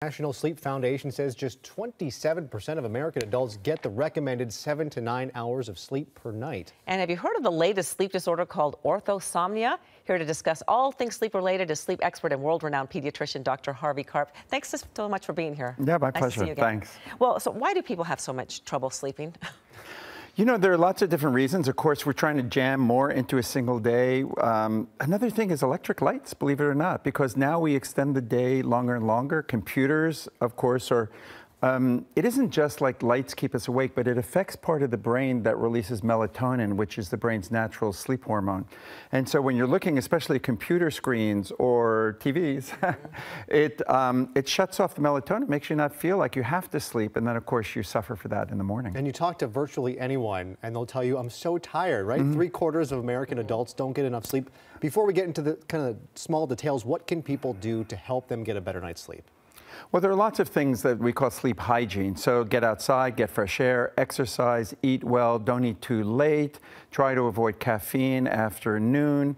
National Sleep Foundation says just 27% of American adults get the recommended 7 to 9 hours of sleep per night. And have you heard of the latest sleep disorder called orthosomnia? Here to discuss all things sleep related is sleep expert and world-renowned pediatrician Dr. Harvey Karp. Thanks so much for being here. Yeah, my nice pleasure. To see you again. Thanks. Well, so why do people have so much trouble sleeping? You know, there are lots of different reasons. Of course, we're trying to jam more into a single day. Another thing is electric lights, believe it or not, because now we extend the day longer and longer. Computers, of course, are it isn't just like lights keep us awake, but it affects part of the brain that releases melatonin, which is the brain's natural sleep hormone. And so when you're looking, especially at computer screens or TVs, it shuts off the melatonin, makes you not feel like you have to sleep. And then, of course, you suffer for that in the morning. And you talk to virtually anyone, and they'll tell you, I'm so tired, right? 3/4 of American adults don't get enough sleep. Before we get into the kind of small details, what can people do to help them get a better night's sleep? Well, there are lots of things that we call sleep hygiene. So get outside, get fresh air, exercise, eat well, don't eat too late, try to avoid caffeine after noon,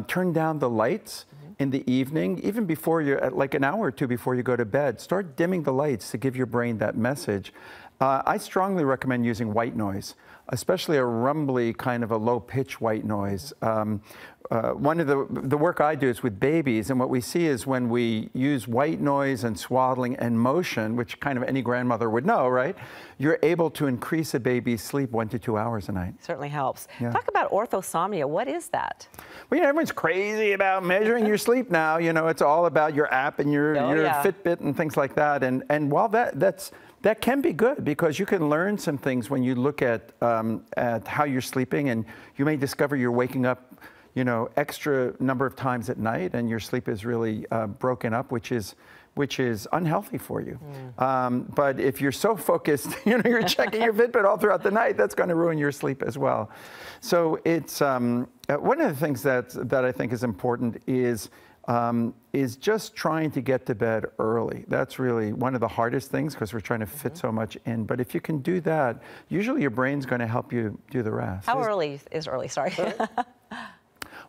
turn down the lights in the evening, even before you're, like an hour or two before you go to bed. Start dimming the lights to give your brain that message. I strongly recommend using white noise, especially a rumbly kind of a low-pitch white noise. One of the work I do is with babies, and what we see is when we use white noise and swaddling and motion, which kind of any grandmother would know, right? You're able to increase a baby's sleep 1 to 2 hours a night. Certainly helps. Yeah. Talk about orthosomnia. What is that? Well, you know, everyone's crazy about measuring your sleep now. You know, it's all about your app and your Fitbit and things like that. And while that can be good, because you can learn some things when you look at how you're sleeping, and you may discover you're waking up, you know, extra number of times at night, and your sleep is really broken up, which is unhealthy for you. But if you're so focused, you know, you're checking your Fitbit all throughout the night, that's going to ruin your sleep as well. So it's one of the things that I think is important is just trying to get to bed early. That's really one of the hardest things, because we're trying to fit so much in. But if you can do that, usually your brain's going to help you do the rest. How early is early? Sorry.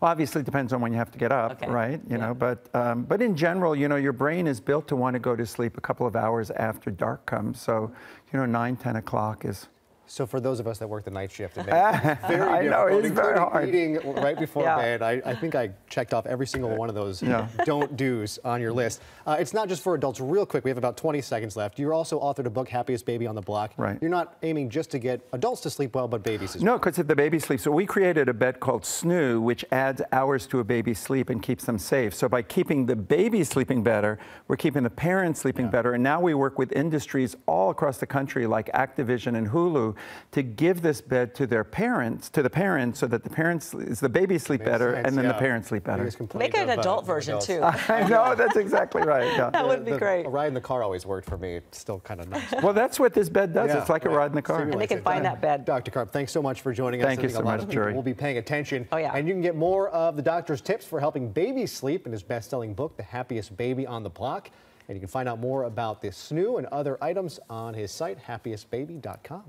Well, obviously it depends on when you have to get up, right? You know, but in general, you know, your brain is built to want to go to sleep a couple of hours after dark comes. So, you know, 9, 10 o'clock is. So for those of us that work the night shift, it makes it very I know, it's very hard. Eating right before bed. I think I checked off every single one of those don't do's on your list. It's not just for adults. Real quick, we have about 20 seconds left. You're also authored a book, Happiest Baby on the Block. Right. You're not aiming just to get adults to sleep well, but babies as well. No, because if the baby sleeps, so we created a bed called Snoo, which adds hours to a baby's sleep and keeps them safe. So by keeping the baby sleeping better, we're keeping the parents sleeping better. And now we work with industries all across the country, like Activision and Hulu, to give this bed to their parents, so that the baby sleep better, and then the parents sleep better. Make it an adult version too. I know, that's exactly right. Yeah. That would be great. A ride in the car always worked for me. It's still kind of nice. Well, that's what this bed does. It's like a ride in the car. And they can find that bed. Dr. Karp, thanks so much for joining us. Thank you so much, Jerry. We'll be paying attention. Oh, yeah. And you can get more of the doctor's tips for helping babies sleep in his best-selling book, The Happiest Baby on the Block. And you can find out more about this Snoo and other items on his site, happiestbaby.com.